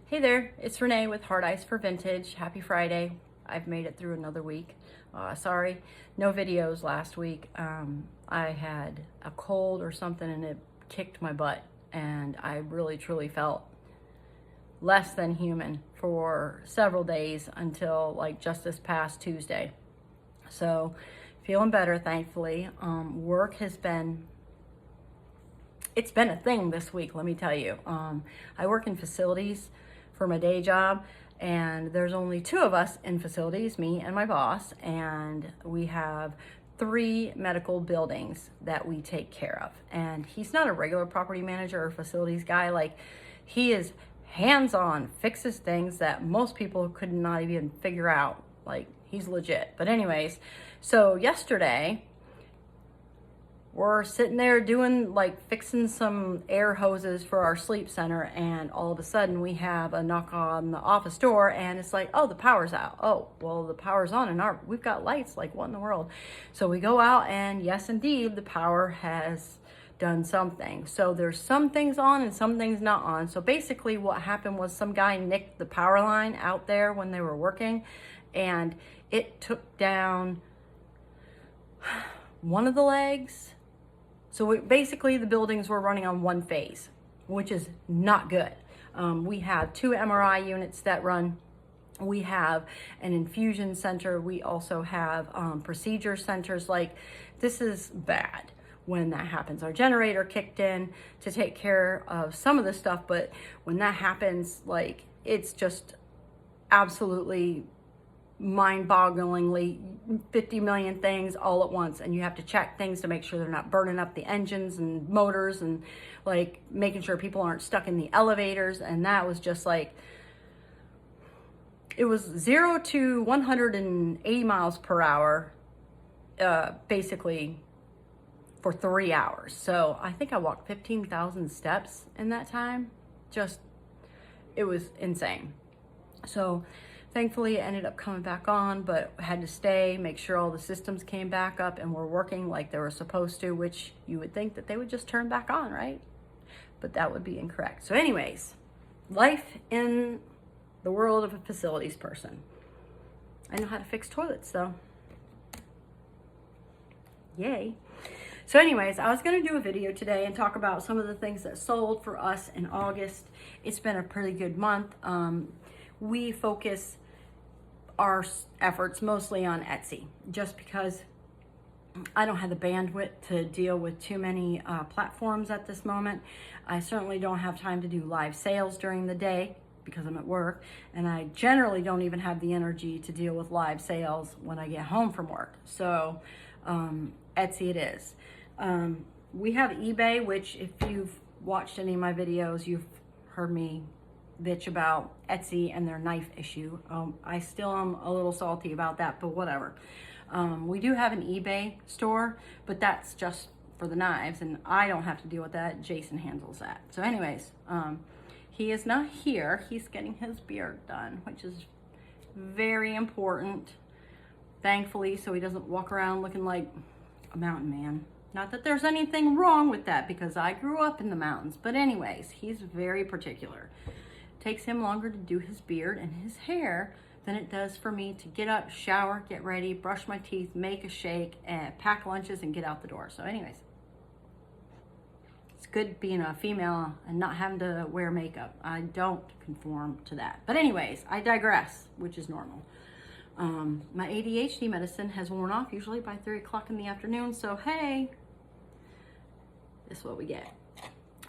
Hey there, it's Renee with Hard Ice for Vintage. Happy Friday. I've made it through another week. Sorry, no videos last week. I had a cold or something and it kicked my butt, and I really truly felt less than human for several days until like just this past Tuesday. So feeling better, thankfully. Work has been, it's been a thing this week, let me tell you. I work in facilities for my day job, and there's only two of us in facilities, me and my boss, and we have 3 medical buildings that we take care of. And he's not a regular property manager or facilities guy. Like, he is hands-on, fixes things that most people could not even figure out. Like, he's legit. But anyways, so yesterday we're sitting there doing, like, fixing some air hoses for our sleep center, and all of a sudden we have a knock on the office door, and it's like, oh, the power's out. Oh, well, the power's on, and we've got lights. Like, what in the world? So we go out, and yes, indeed, the power has done something. So there's some things on and some things not on. So basically what happened was some guy nicked the power line out there when they were working, and it took down one of the legs. So basically the buildings were running on one phase, which is not good. We have 2 MRI units that run. We have an infusion center. We also have procedure centers. Like, this is bad when that happens. Our generator kicked in to take care of some of the stuff, but when that happens, like, it's just absolutely mind-bogglingly 50 million things all at once, and you have to check things to make sure they're not burning up the engines and motors, and like making sure people aren't stuck in the elevators. And that was just like, it was 0 to 180 miles per hour basically for 3 hours. So I think I walked 15,000 steps in that time. Just, it was insane. So thankfully, it ended up coming back on, but had to stay, make sure all the systems came back up and were working like they were supposed to, which you would think that they would just turn back on, right? But that would be incorrect. So anyways, life in the world of a facilities person. I know how to fix toilets, though. Yay. So anyways, I was going to do a video today and talk about some of the things that sold for us in August. It's been a pretty good month. We focus our efforts mostly on Etsy, just because I don't have the bandwidth to deal with too many platforms at this moment. I certainly don't have time to do live sales during the day because I'm at work, and I generally don't even have the energy to deal with live sales when I get home from work. So Etsy it is. We have eBay, which if you've watched any of my videos, you've heard me bitch about Etsy and their knife issue. I still am a little salty about that, but whatever. We do have an eBay store, but that's just for the knives, and I don't have to deal with that. Jason handles that. So anyways, he is not here. He's getting his beard done, which is very important, thankfully, so he doesn't walk around looking like a mountain man. Not that there's anything wrong with that, because I grew up in the mountains, but anyways, he's very particular. Takes him longer to do his beard and his hair than it does for me to get up, shower, get ready, brush my teeth, make a shake, and pack lunches and get out the door. So anyways, it's good being a female and not having to wear makeup. I don't conform to that. But anyways, I digress, which is normal. My ADHD medicine has worn off usually by 3 o'clock in the afternoon. So hey, this is what we get.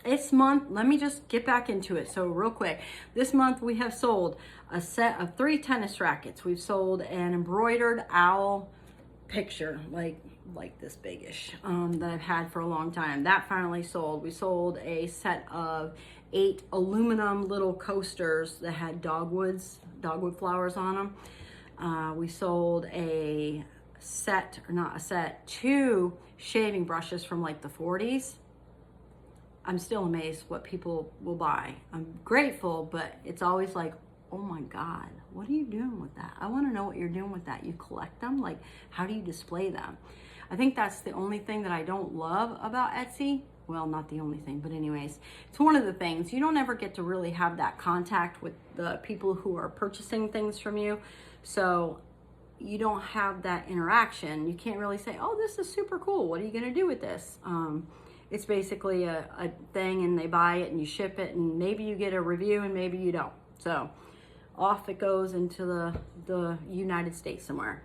This month, let me just get back into it. So real quick, this month we have sold a set of 3 tennis rackets. We've sold an embroidered owl picture, like this big-ish, that I've had for a long time. That finally sold. We sold a set of 8 aluminum little coasters that had dogwood flowers on them. We sold a set, or not a set, 2 shaving brushes from like the 40s. I'm still amazed what people will buy. I'm grateful, but it's always like, oh my God, what are you doing with that? I want to know what you're doing with that. You collect them? Like, how do you display them? I think that's the only thing that I don't love about Etsy. well, not the only thing, but anyways, it's one of the things. You don't ever get to really have that contact with the people who are purchasing things from you. So you don't have that interaction. You can't really say, oh, this is super cool. What are you going to do with this? It's basically a thing, and they buy it and you ship it, and maybe you get a review and maybe you don't. So off it goes into the United States somewhere.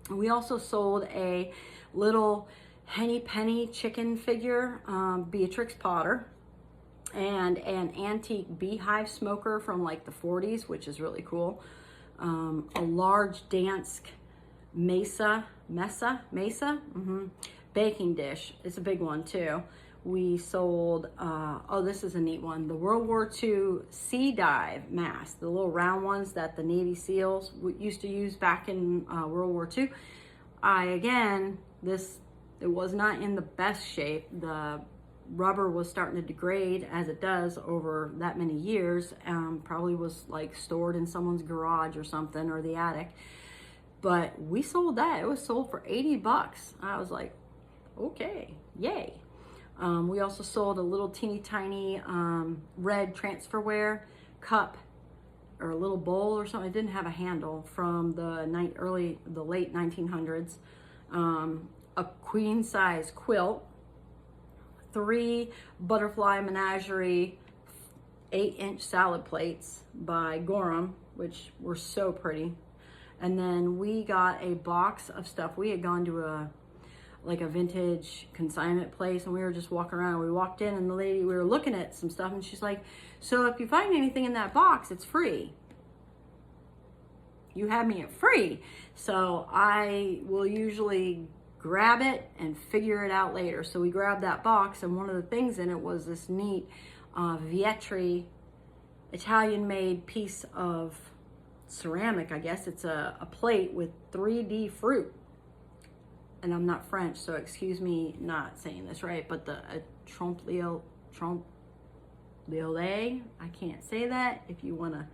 We also sold a little Henny Penny chicken figure, Beatrix Potter, and an antique beehive smoker from like the 40s, which is really cool. A large Dansk mesa, baking dish. It's a big one too. We sold, oh, this is a neat one, the World War II sea dive mask, the little round ones that the Navy SEALs used to use back in World War II. It was not in the best shape. The rubber was starting to degrade, as it does over that many years. Probably was like stored in someone's garage or something, or the attic. But we sold that. It was sold for 80 bucks. I was like, okay, yay. We also sold a little teeny tiny red transferware cup, or a little bowl or something. It didn't have a handle, from the late 1900s. A queen size quilt, 3 butterfly menagerie 8-inch salad plates by Gorham, which were so pretty. And then we got a box of stuff. We had gone to a vintage consignment place, and we were just walking around. We walked in, and we were looking at some stuff, and she's like, so if you find anything in that box, it's free. You have me at free. So I will usually grab it and figure it out later. So we grabbed that box, and one of the things in it was this neat Vietri Italian-made piece of ceramic, I guess. It's a plate with 3D fruit. And I'm not French, so excuse me not saying this right, but the trompe l'oeil, I can't say that. If you want to,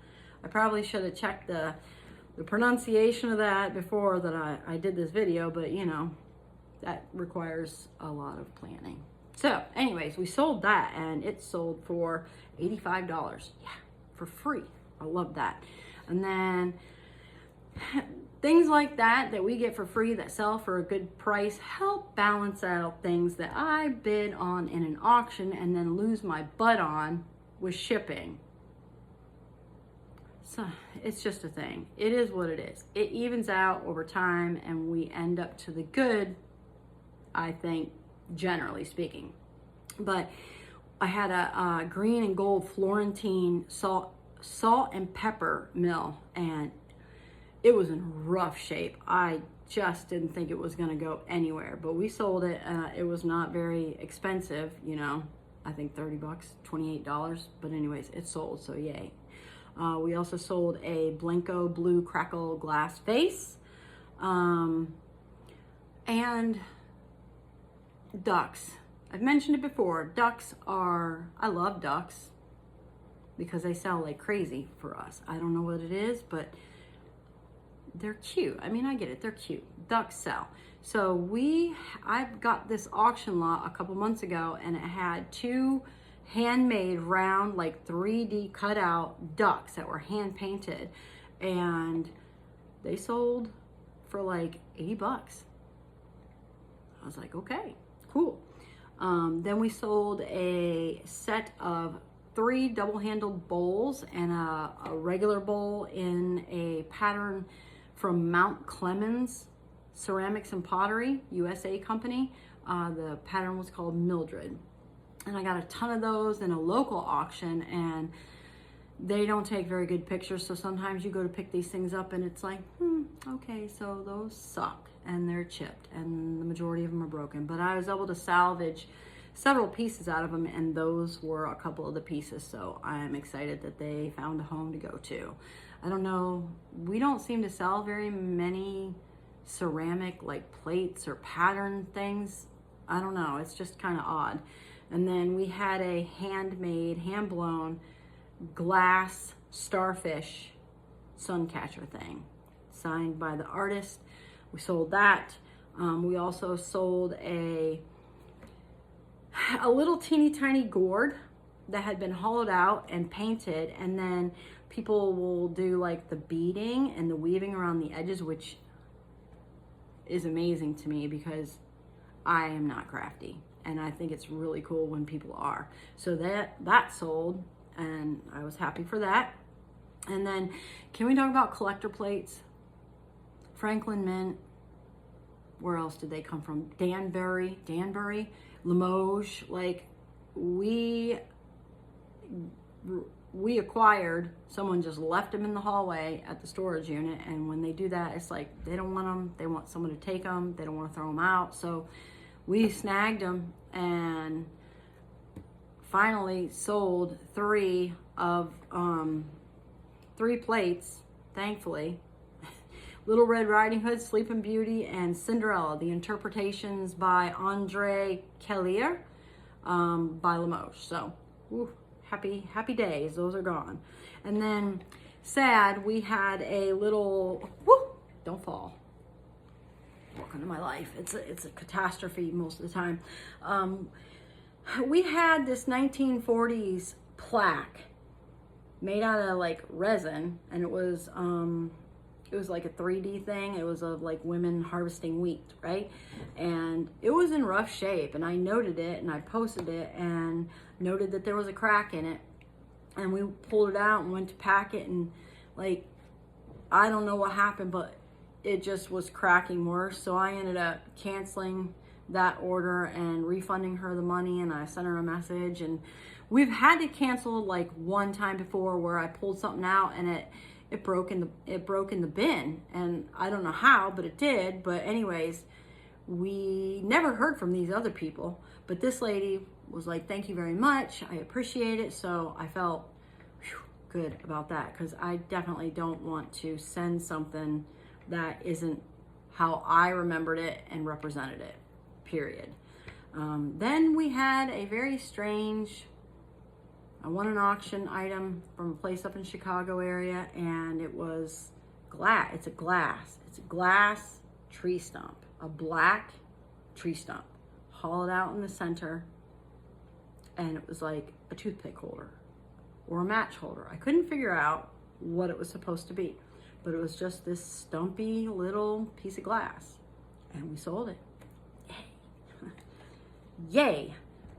I probably should have checked the pronunciation of that before that I did this video, but you know, that requires a lot of planning. So anyways, we sold that, and it sold for $85. Yeah, for free. I love that. And then things like that we get for free that sell for a good price help balance out things that I bid on in an auction and then lose my butt on with shipping. So it's just a thing. It is what it is. It evens out over time, and we end up to the good, I think, generally speaking. But I had a green and gold Florentine salt and pepper mill, and it was in rough shape. I just didn't think it was going to go anywhere, but we sold it. It was not very expensive, you know, I think 30 bucks, $28, but anyways, it sold, so yay. We also sold a Blenko blue crackle glass vase, and ducks. I've mentioned it before. I love ducks because they sell like crazy for us. I don't know what it is, but they're cute. I mean, I get it. They're cute. Ducks sell. So I've got this auction lot a couple months ago, and it had 2 handmade round, like 3D cutout ducks that were hand painted, and they sold for like 80 bucks. I was like, okay, cool. Then we sold a set of 3 double-handled bowls and a regular bowl in a pattern from Mount Clemens Ceramics and Pottery, USA company. The pattern was called Mildred. And I got a ton of those in a local auction, and they don't take very good pictures. So sometimes you go to pick these things up and it's like, okay, so those suck and they're chipped and the majority of them are broken. But I was able to salvage several pieces out of them, and those were a couple of the pieces. So I'm excited that they found a home to go to. I don't know, we don't seem to sell very many ceramic like plates or pattern things. I don't know, it's just kind of odd. And then we had a handmade, hand-blown glass starfish sun catcher thing signed by the artist. We sold that. We also sold a a little teeny tiny gourd that had been hollowed out and painted, and then people will do like the beading and the weaving around the edges, which is amazing to me because I am not crafty, and I think it's really cool when people are. So that sold, and I was happy for that. And then, can we talk about collector plates? Franklin Mint. Where else did they come from? Danbury, Limoges. Like, we acquired, someone just left them in the hallway at the storage unit, and when they do that, it's like they don't want them, they want someone to take them, they don't want to throw them out. So we snagged them and finally sold three plates, thankfully. Little Red Riding Hood, Sleeping Beauty, and Cinderella, the interpretations by Andre Kellier, by Limoges. So, happy days, those are gone. And then, sad, we had a little, don't fall. Welcome to my life. It's a catastrophe most of the time. We had this 1940s plaque made out of like resin, and it was like a 3D thing. It was of like women harvesting wheat, right? And it was in rough shape, and I noted it and I posted it and noted that there was a crack in it, and we pulled it out and went to pack it, and like, I don't know what happened, but it just was cracking worse. So I ended up canceling that order and refunding her the money, and I sent her a message. And we've had to cancel like one time before where I pulled something out and it broke in the bin, and I don't know how, but it did. But anyways, we never heard from these other people, but this lady was like, thank you very much, I appreciate it. So I felt good about that, because I definitely don't want to send something that isn't how I remembered it and represented it, period. Then we had a very strange, I won an auction item from a place up in Chicago area, and it was glass. It's a glass tree stump, a black tree stump, hollowed out in the center, and it was like a toothpick holder or a match holder. I couldn't figure out what it was supposed to be, but it was just this stumpy little piece of glass, and we sold it. Yay. Yay,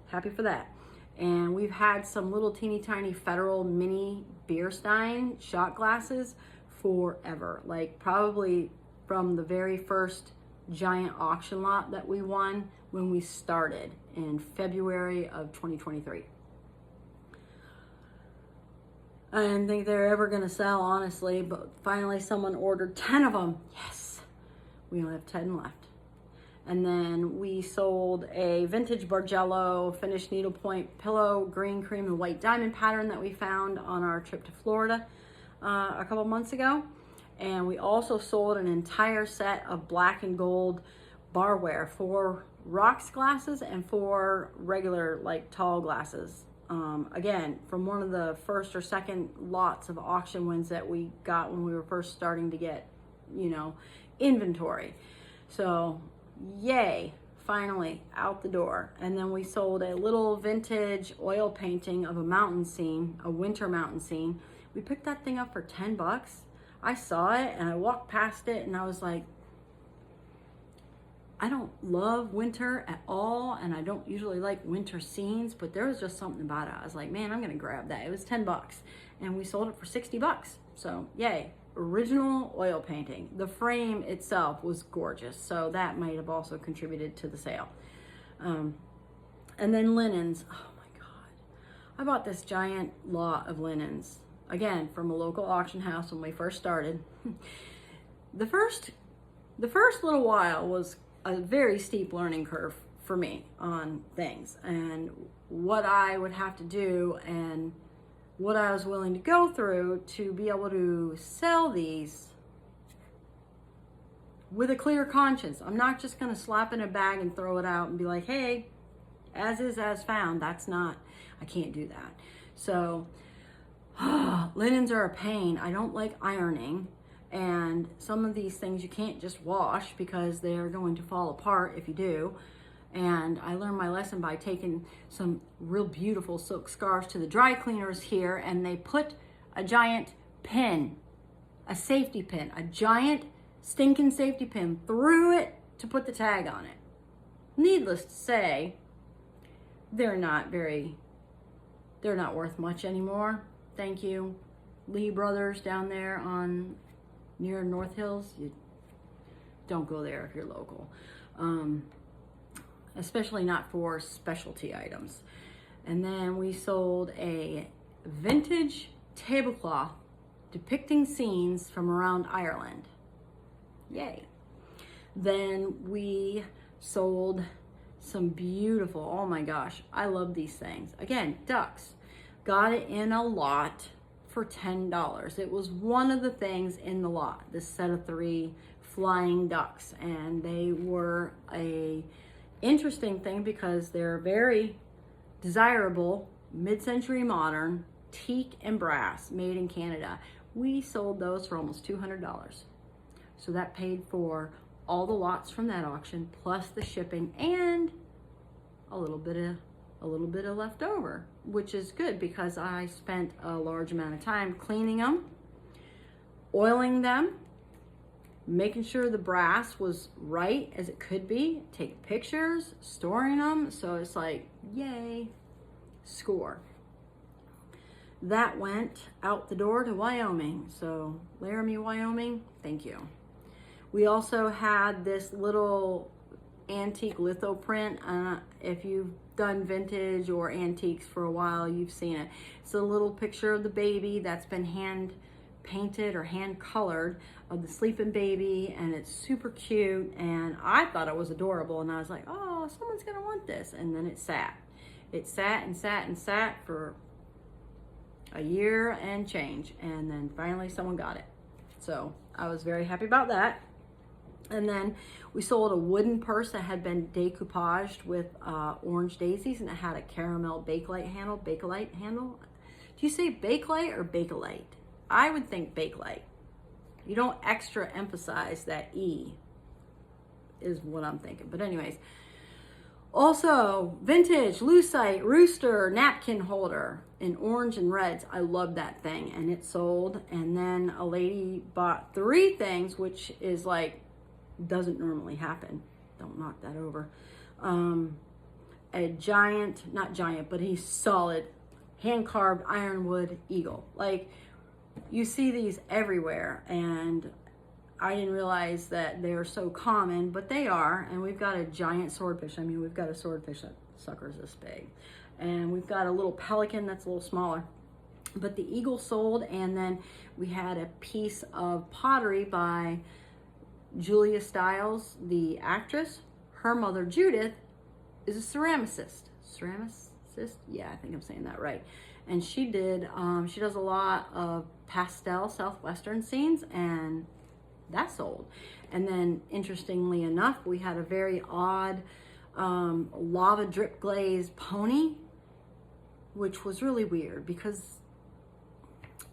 happy for that. And we've had some little teeny tiny Federal mini beer stein shot glasses forever, like probably from the very first giant auction lot that we won when we started in February of 2023. I didn't think they're ever gonna sell, honestly, but finally someone ordered 10 of them. Yes, we only have 10 left. And then we sold a vintage Bargello finished needlepoint pillow, green, cream, and white diamond pattern that we found on our trip to Florida a couple months ago. And we also sold an entire set of black and gold barware, 4 rocks glasses and 4 regular, like, tall glasses. Again, from one of the first or second lots of auction wins that we got when we were first starting to get, inventory. So, yay, finally out the door. And then we sold a little vintage oil painting of a mountain scene, a winter mountain scene. We picked that thing up for 10 bucks. I saw it and I walked past it and I was like, I don't love winter at all, and I don't usually like winter scenes, but there was just something about it. I was like, man, I'm gonna grab that. It was 10 bucks, and we sold it for 60 bucks. So yay, original oil painting. The frame itself was gorgeous, so that might have also contributed to the sale. And then linens. Oh my God. I bought this giant lot of linens, again, from a local auction house when we first started. The first little while was a very steep learning curve for me on things and what I would have to do and what I was willing to go through to be able to sell these with a clear conscience. I'm not just going to slap in a bag and throw it out and be like, hey, as is as found. That's not, I can't do that. So linens are a pain. I don't like ironing. And some of these things you can't just wash because they are going to fall apart if you do. And I learned my lesson by taking some real beautiful silk scarves to the dry cleaners here, and they put a giant pin, a safety pin, a giant stinking safety pin through it to put the tag on it. Needless to say, they're not worth much anymore. Thank you, Lee Brothers down there on near North Hills. You don't go there if you're local. Especially not for specialty items. And then we sold a vintage tablecloth depicting scenes from around Ireland. Yay. Then we sold some beautiful, oh my gosh, I love these things. Again, ducks. Got it in a lot for $10. It was one of the things in the lot, this set of 3 flying ducks. And they were a interesting thing because they're very desirable, mid-century modern, teak and brass, made in Canada. We sold those for almost $200. So that paid for all the lots from that auction, plus the shipping and a little bit of leftover, which is good because I spent a large amount of time cleaning them, oiling them, making sure the brass was right as it could be, taking pictures, storing them. So it's like, yay, score. That went out the door to Wyoming. So Laramie, Wyoming, thank you. We also had this little antique litho print. If you've done vintage or antiques for a while, you've seen it. It's a little picture of the baby that's been hand painted or hand colored of the sleeping baby, and it's super cute, and I thought it was adorable, and I was like, oh, someone's gonna want this. And then it sat and sat for a year and change, and then finally someone got it. So I was very happy about that. And then we sold a wooden purse that had been decoupaged with orange daisies, and it had a caramel bakelite handle. Do you say bakelite or bakelite? I would think bakelite. You don't extra emphasize that E is what I'm thinking. But anyways, also vintage lucite rooster napkin holder in orange and reds. I love that thing, and it sold. And then a lady bought 3 things, which is like, doesn't normally happen. Don't knock that over. A giant, not giant, but a solid hand-carved ironwood eagle. Like, you see these everywhere, and I didn't realize that they are so common, but they are. And we've got a giant swordfish. I mean, we've got a swordfish that sucker's this big, and we've got a little pelican that's a little smaller. But the eagle sold, and then we had a piece of pottery by Julia Stiles, the actress. Her mother Judith is a ceramicist. Yeah, I think I'm saying that right. And she does a lot of pastel Southwestern scenes, and that sold. And then interestingly enough, we had a very odd lava drip glaze pony, which was really weird because,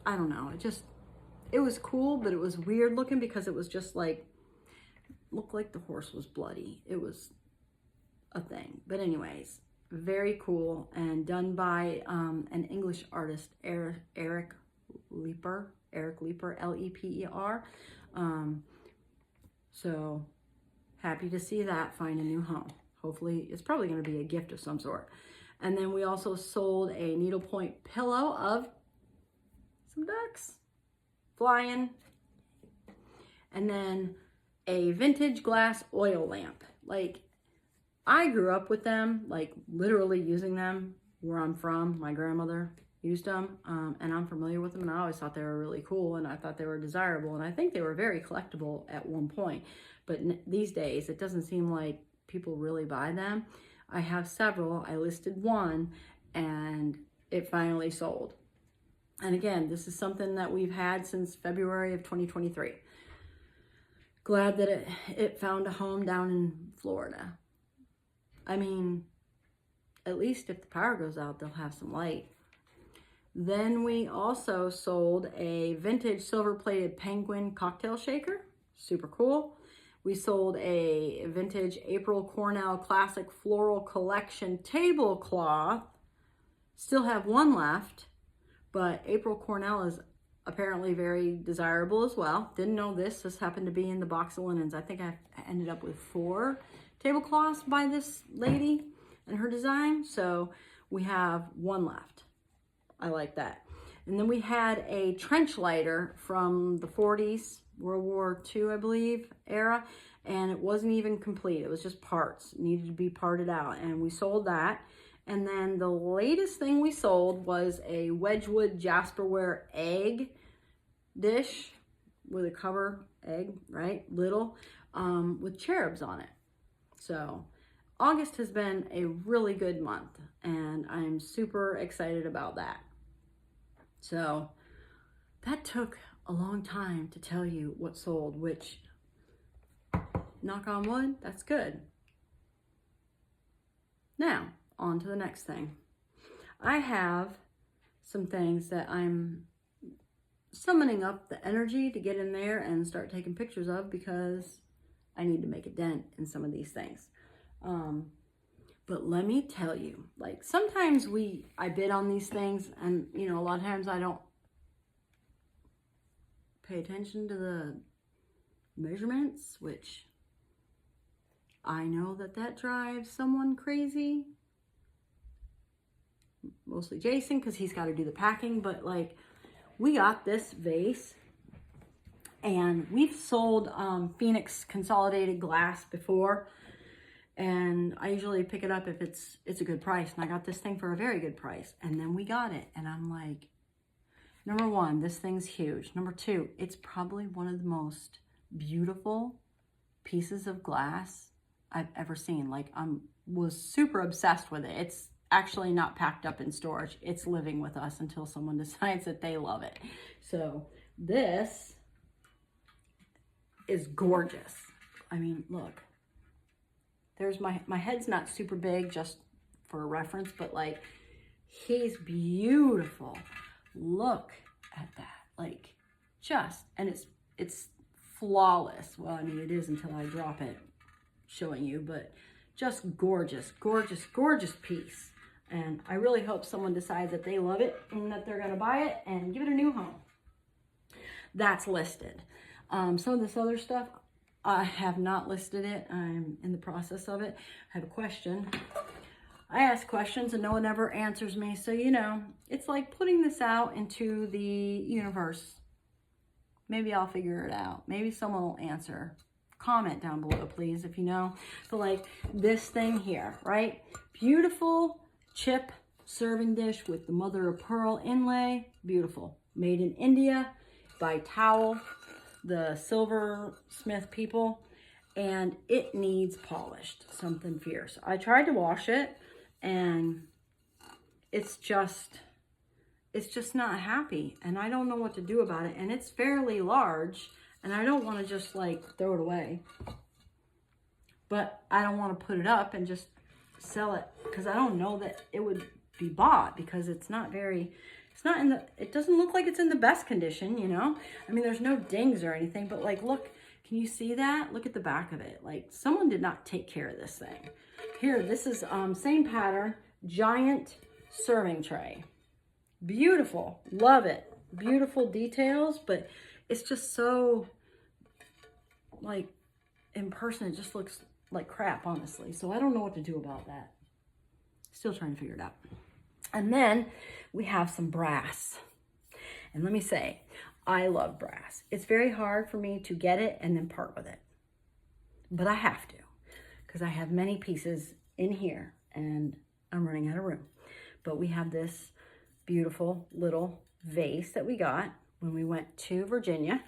I don't know, it was cool, but it was weird looking because it was just like, looked like the horse was bloody. It was a thing. But anyways, very cool, and done by an English artist, Eric Leeper, L-E-P-E-R. So happy to see that find a new home. Hopefully, it's probably going to be a gift of some sort. And then we also sold a needlepoint pillow of some ducks flying. And then a vintage glass oil lamp. Like, I grew up with them, like literally using them where I'm from. My grandmother used them, and I'm familiar with them, and I always thought they were really cool, and I thought they were desirable, and I think they were very collectible at one point. But these days, it doesn't seem like people really buy them. I have several. I listed one, and it finally sold. And again, this is something that we've had since February of 2023. Glad that it found a home down in Florida. I mean, at least if the power goes out, they'll have some light. Then we also sold a vintage silver-plated penguin cocktail shaker. Super cool. We sold a vintage April Cornell Classic Floral Collection tablecloth. Still have one left, but April Cornell is apparently very desirable as well. Didn't know this. This happened to be in the box of linens. I think I ended up with 4 tablecloths by this lady and her design. So we have one left. I like that. And then we had a trench lighter from the 40s, World War II, I believe, era. And it wasn't even complete. It was just parts. It needed to be parted out. And we sold that. And then the latest thing we sold was a Wedgwood Jasperware egg dish with a cover egg, right? Little, with cherubs on it. So August has been a really good month and I'm super excited about that. So that took a long time to tell you what sold, which, knock on wood, that's good. Now, on to the next thing. I have some things that I'm summoning up the energy to get in there and start taking pictures of because I need to make a dent in some of these things. But let me tell you, like sometimes I bid on these things and you know, a lot of times I don't pay attention to the measurements, which I know that drives someone crazy. Mostly Jason, because he's got to do the packing. But like, we got this vase and we've sold Phoenix consolidated glass before, and I usually pick it up if it's a good price, and I got this thing for a very good price. And then we got it and I'm like, number one, this thing's huge. Number two, it's probably one of the most beautiful pieces of glass I've ever seen. Like, was super obsessed with it. It's actually not packed up in storage. It's living with us until someone decides that they love it. So this is gorgeous. I mean, look, there's my head's not super big, just for a reference, but like, he's beautiful. Look at that. Like, just, and it's flawless. Well, I mean, it is until I drop it showing you, but just gorgeous, gorgeous, gorgeous piece. And I really hope someone decides that they love it and that they're going to buy it and give it a new home. That's listed. Some of this other stuff, I have not listed it. I'm in the process of it. I have a question. I ask questions and no one ever answers me. So, you know, it's like putting this out into the universe. Maybe I'll figure it out. Maybe someone will answer. Comment down below, please, if you know. But like this thing here, right? Beautiful chip serving dish with the mother of pearl inlay. Beautiful. Made in India by Towel, the silversmith people. And it needs polished. Something fierce. I tried to wash it and it's just not happy. And I don't know what to do about it. And it's fairly large. And I don't want to just like throw it away. But I don't want to put it up and just sell it, because I don't know that it would be bought, because it doesn't look like it's in the best condition, you know? I mean, there's no dings or anything, but like, look, can you see that? Look at the back of it. Like, someone did not take care of this thing. Here, this is same pattern, giant serving tray. Beautiful, love it. Beautiful details, but it's just so, like, in person, it just looks like crap, honestly. So I don't know what to do about that. Still trying to figure it out. And then we have some brass. And let me say, I love brass. It's very hard for me to get it and then part with it. But I have to, because I have many pieces in here and I'm running out of room. But we have this beautiful little vase that we got when we went to Virginia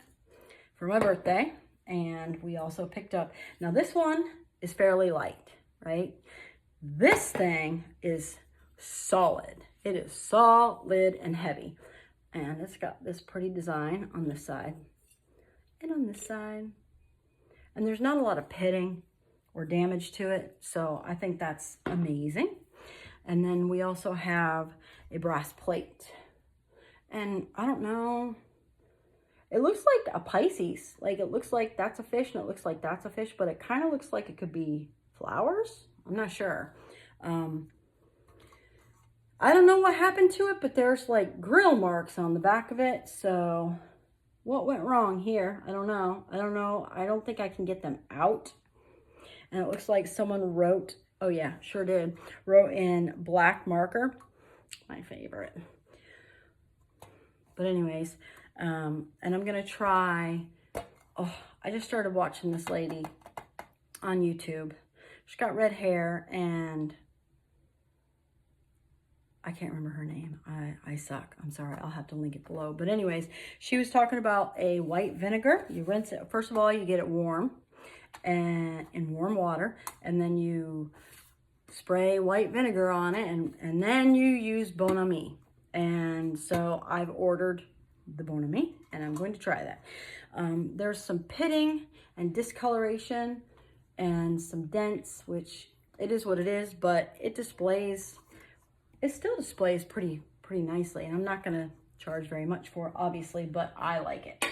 for my birthday. And we also picked up, now this one is fairly light, right? This thing is solid. It is solid and heavy. And it's got this pretty design on this side and on this side. And there's not a lot of pitting or damage to it. So I think that's amazing. And then we also have a brass plate. And I don't know, It looks like a Pisces. Like it looks like that's a fish and it looks like that's a fish, but it kind of looks like it could be flowers. I'm not sure. I don't know what happened to it, but there's like grill marks on the back of it. So what went wrong here? I don't know. I don't think I can get them out. And it looks like someone wrote, oh yeah, sure did, wrote in black marker, my favorite. But anyways, and I'm going to try, oh, I just started watching this lady on YouTube. She's got red hair and I can't remember her name. I suck. I'm sorry. I'll have to link it below. But anyways, she was talking about a white vinegar. You rinse it. First of all, you get it warm and in warm water. And then you spray white vinegar on it. And then you use Bon Ami. And so I've ordered the Bon Ami. And I'm going to try that. There's some pitting and discoloration and some dents, which it is what it is. But it displays... It still displays pretty nicely, and I'm not going to charge very much for it, obviously, but I like it.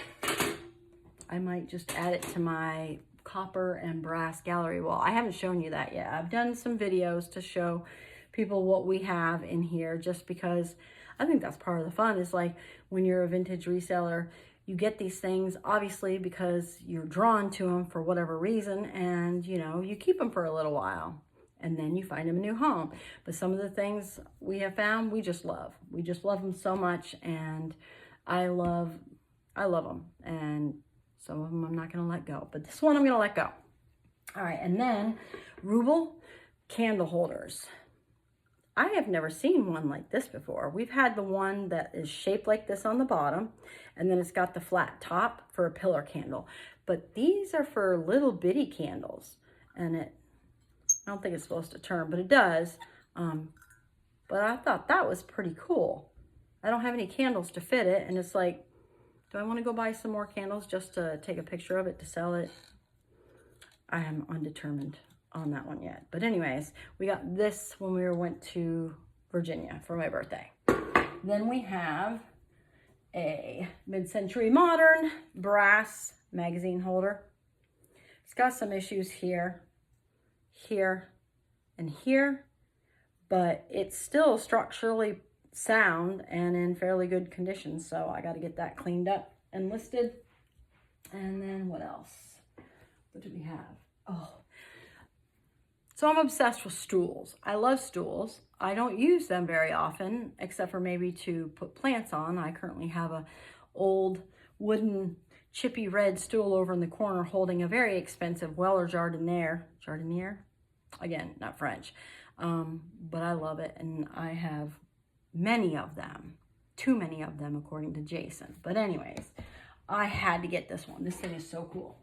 I might just add it to my copper and brass gallery wall. I haven't shown you that yet. I've done some videos to show people what we have in here, just because I think that's part of the fun, is like when you're a vintage reseller, you get these things, obviously, because you're drawn to them for whatever reason, and, you know, you keep them for a little while. And then you find them a new home. But some of the things we have found, we just love. We just love them so much, and I love them. And some of them I'm not gonna let go, but this one I'm gonna let go. All right, and then ruble candle holders. I have never seen one like this before. We've had the one that is shaped like this on the bottom, and then it's got the flat top for a pillar candle. But these are for little bitty candles, and I don't think it's supposed to turn, but it does. But I thought that was pretty cool. I don't have any candles to fit it, and it's like, do I want to go buy some more candles just to take a picture of it to sell it? I am undetermined on that one yet. But anyways, we got this when we went to Virginia for my birthday. Then we have a mid-century modern brass magazine holder. It's got some issues here, and here, but it's still structurally sound and in fairly good condition, so I got to get that cleaned up and listed. And then what else? What do we have? Oh, so I'm obsessed with stools. I love stools. I don't use them very often, except for maybe to put plants on. I currently have a old wooden chippy red stool over in the corner holding a very expensive Weller Jardiniere. Again, not French, but I love it, and I have many of them, too many of them according to Jason. But anyways, I had to get this one. This thing is so cool.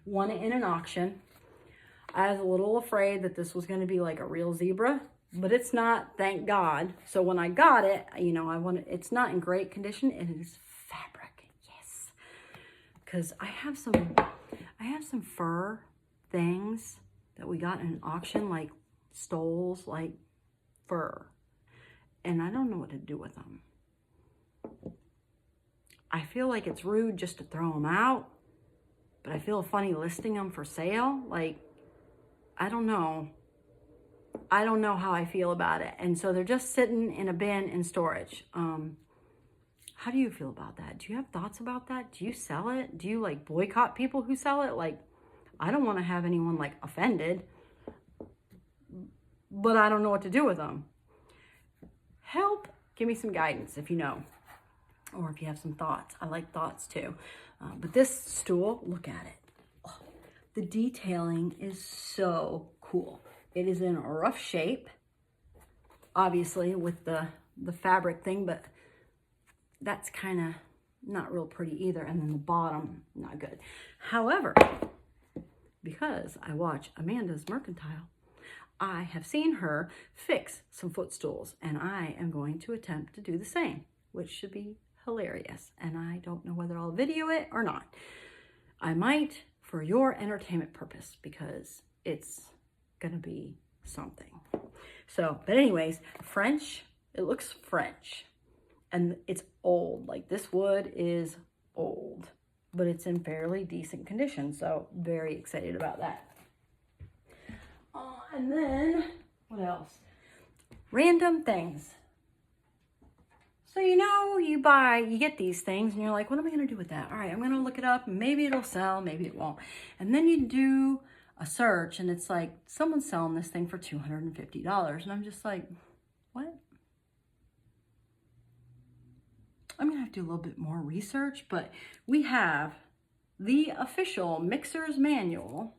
Won it in an auction. I was a little afraid that this was going to be like a real zebra, but it's not, thank God. So when I got it, you know, it's not in great condition, and it is fabric, yes, because I have some fur things that we got in an auction, like stoles, like fur. And I don't know what to do with them. I feel like it's rude just to throw them out, but I feel funny listing them for sale. Like, I don't know. I don't know how I feel about it. And so they're just sitting in a bin in storage. How do you feel about that? Do you have thoughts about that? Do you sell it? Do you like boycott people who sell it? Like, I don't want to have anyone like offended, but I don't know what to do with them. Help, give me some guidance if you know, or if you have some thoughts. I like thoughts too. But this stool, look at it. Oh, the detailing is so cool. It is in a rough shape, obviously with the fabric thing, but that's kind of not real pretty either. And then the bottom, not good. However, because I watch Amanda's Mercantile, I have seen her fix some footstools, and I am going to attempt to do the same, which should be hilarious. And I don't know whether I'll video it or not. I might for your entertainment purpose, because it's gonna be something. So, but anyways, French, it looks French, and it's old. Like, this wood is old. but it's in fairly decent condition. So very excited about that. And then what else? Random things. So, you know, you get these things and you're like, what am I going to do with that? All right, I'm going to look it up. Maybe it'll sell, maybe it won't. And then you do a search and it's like, someone's selling this thing for $250. And I'm just like, what? I'm going to have to do a little bit more research, but we have the official Mixer's Manual.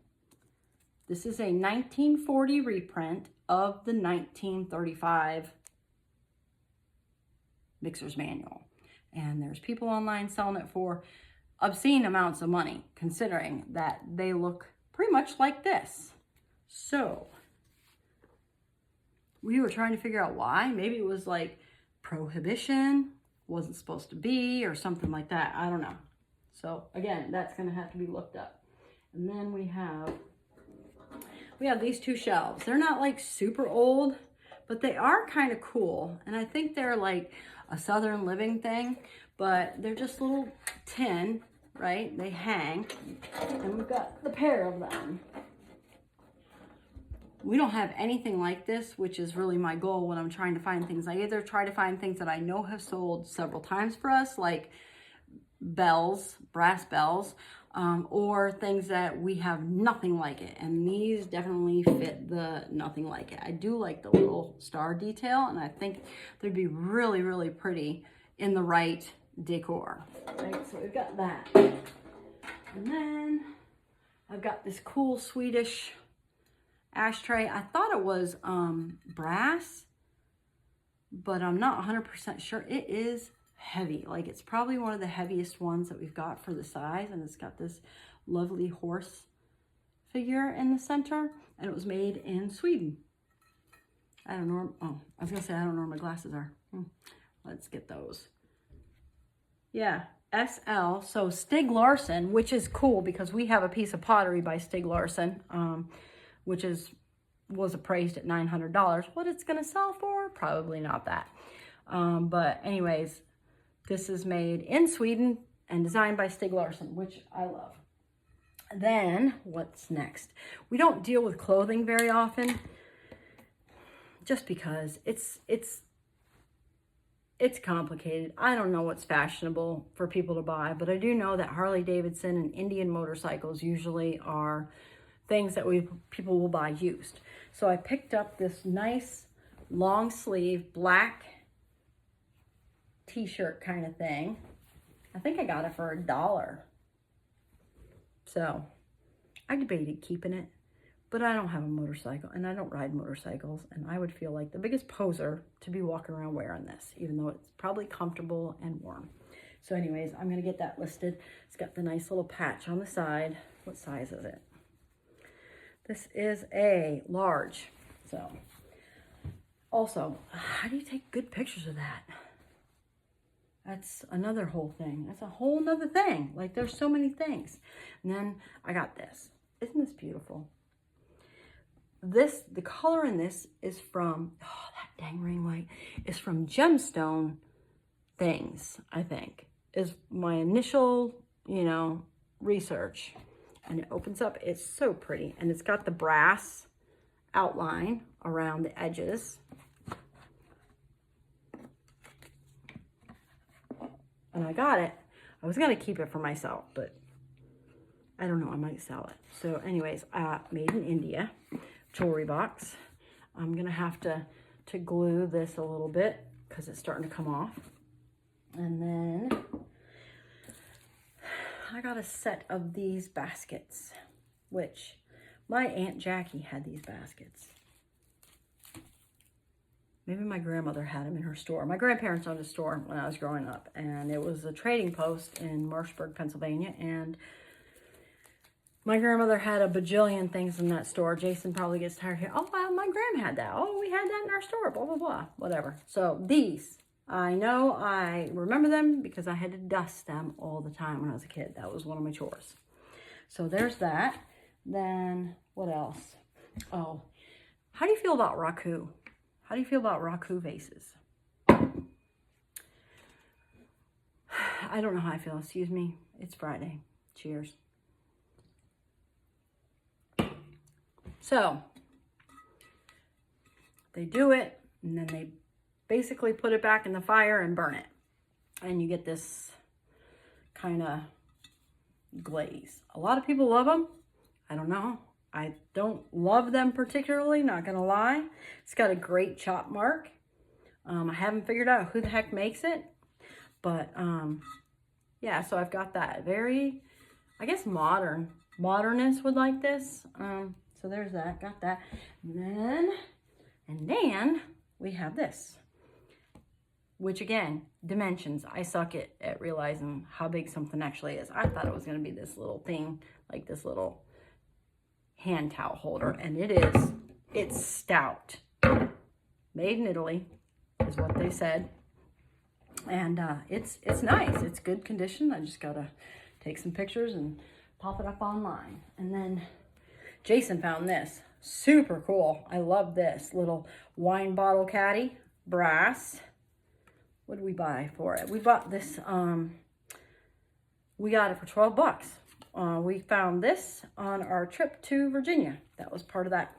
This is a 1940 reprint of the 1935 Mixer's Manual. And there's people online selling it for obscene amounts of money, considering that they look pretty much like this. So we were trying to figure out why. Maybe it was like prohibition, wasn't supposed to be, or something like that. I don't know. So again, that's going to have to be looked up. And then we have these two shelves. They're not like super old, but they are kind of cool. And I think they're like a Southern Living thing, but they're just little tin, right? They hang, and we've got the pair of them. We don't have anything like this, which is really my goal when I'm trying to find things. I either try to find things that I know have sold several times for us, like bells, brass bells, or things that we have nothing like it. And these definitely fit the nothing like it. I do like the little star detail, and I think they'd be really, really pretty in the right decor. Right, so we've got that. And then I've got this cool Swedish ashtray. I thought it was brass, but I'm not 100% sure. It is heavy. Like, it's probably one of the heaviest ones that we've got for the size, and it's got this lovely horse figure in the center, and it was made in Sweden. I don't know. Oh, I was gonna say I don't know where my glasses are. Let's get those. Yeah, SL. So Stig Larsson, which is cool because we have a piece of pottery by Stig Larsson, which was appraised at $900. What it's gonna sell for? Probably not that. But anyways, this is made in Sweden and designed by Stig Larsson, which I love. Then what's next? We don't deal with clothing very often, just because it's complicated. I don't know what's fashionable for people to buy, but I do know that Harley Davidson and Indian motorcycles usually are things that people will buy used. So I picked up this nice long sleeve black t-shirt kind of thing. I think I got it for $1. So I debated keeping it, but I don't have a motorcycle and I don't ride motorcycles, and I would feel like the biggest poser to be walking around wearing this, even though it's probably comfortable and warm. So anyways, I'm gonna get that listed. It's got the nice little patch on the side. What size is it? This is a large. So also, how do you take good pictures of that? That's another whole thing. That's a whole nother thing. Like, there's so many things. And then I got this. Isn't this beautiful? The color in this is from, oh, that dang ring light, is from Gemstone Things, I think, is my initial, research. And it opens up. It's so pretty. And it's got the brass outline around the edges. And I got it. I was going to keep it for myself, but I don't know. I might sell it. So anyways, made in India jewelry box. I'm going to have to glue this a little bit because it's starting to come off. And then I got a set of these baskets, which my Aunt Jackie had these baskets. Maybe my grandmother had them in her store. My grandparents owned a store when I was growing up, and it was a trading post in Marshburg, Pennsylvania, and my grandmother had a bajillion things in that store. Jason probably gets tired here. Oh, wow, my grandma had that. Oh, we had that in our store, blah, blah, blah, whatever. So these, I know I remember them because I had to dust them all the time when I was a kid. That was one of my chores. So there's that. Then what else? Oh, how do you feel about raku? How do you feel about raku vases? I don't know how I feel. Excuse me. It's Friday. Cheers. So they do it, and then they basically put it back in the fire and burn it. And you get this kind of glaze. A lot of people love them. I don't know. I don't love them particularly, not gonna lie. It's got a great chop mark. I haven't figured out who the heck makes it, but yeah, so I've got that. Very, I guess, modernists would like this. So there's that, got that. And then we have this, which again, dimensions. I suck at realizing how big something actually is. I thought it was gonna be this little thing, like this little hand towel holder, and it is. It's stout. Made in Italy is what they said. And it's nice. It's good condition. I just gotta take some pictures and pop it up online. And then Jason found this. Super cool. I love this little wine bottle caddy, brass. What did we buy for it? We bought this, we got it for 12 bucks. We found this on our trip to Virginia. That was part of that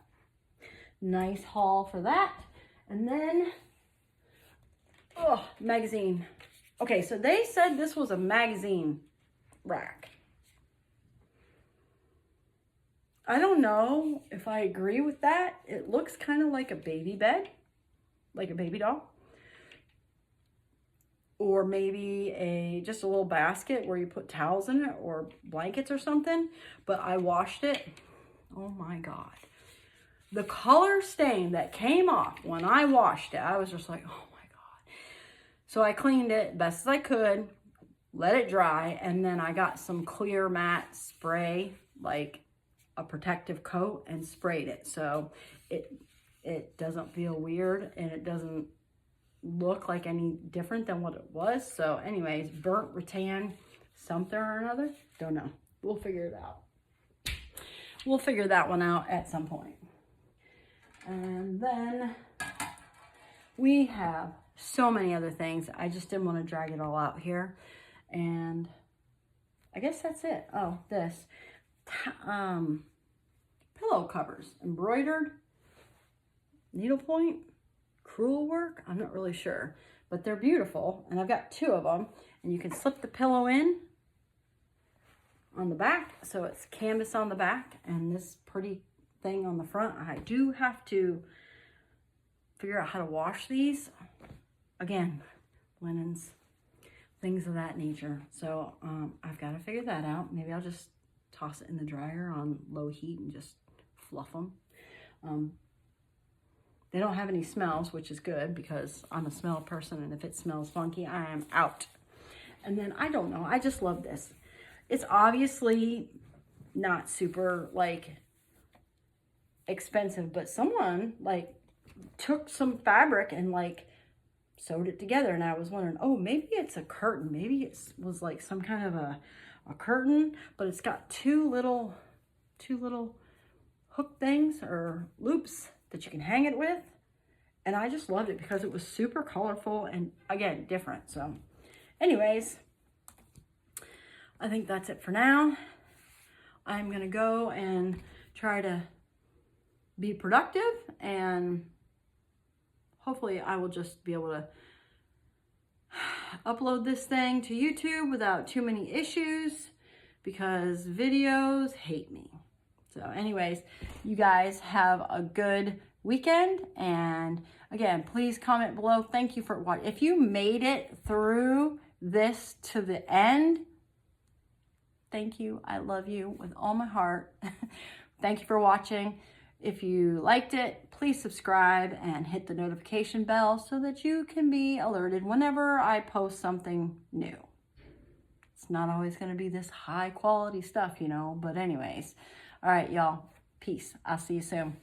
nice haul for that. And then, magazine. Okay, so they said this was a magazine rack. I don't know if I agree with that. It looks kind of like a baby bed, like a baby doll. Or maybe just a little basket where you put towels in it or blankets or something. But I washed it. Oh my God. The color stain that came off when I washed it, I was just like, oh my God. So I cleaned it best as I could, let it dry, and then I got some clear matte spray, like a protective coat, and sprayed it. So it doesn't feel weird, and it doesn't look like any different than what it was. So anyways, burnt rattan something or another, don't know, we'll figure it out. We'll figure that one out at some point. And then we have so many other things. I just didn't want to drag it all out here, and I guess that's it. Oh, this pillow covers, embroidered, needlepoint, crewel work, I'm not really sure, but they're beautiful, and I've got 2 of them, and you can slip the pillow in on the back, so it's canvas on the back, and this pretty thing on the front. I do have to figure out how to wash these. Again, linens, things of that nature. So I've got to figure that out. Maybe I'll just toss it in the dryer on low heat and just fluff them. They don't have any smells, which is good because I'm a smell person, and if it smells funky, I am out. And then, I don't know, I just love this. It's obviously not super, like, expensive, but someone, like, took some fabric and, like, sewed it together, and I was wondering, oh, maybe it's a curtain. Maybe it was, like, some kind of a curtain, but it's got two little hook things or loops that you can hang it with. And I just loved it because it was super colorful and, again, different. So anyways, I think that's it for now. I'm going to go and try to be productive, and hopefully I will just be able to upload this thing to YouTube without too many issues, because videos hate me. So anyways, you guys have a good weekend, and again, please comment below. Thank you for watching. If you made it through this to the end, thank you. I love you with all my heart. Thank you for watching. If you liked it, please subscribe and hit the notification bell so that you can be alerted whenever I post something new. It's not always going to be this high quality stuff, you know, but anyways. All right, y'all. Peace. I'll see you soon.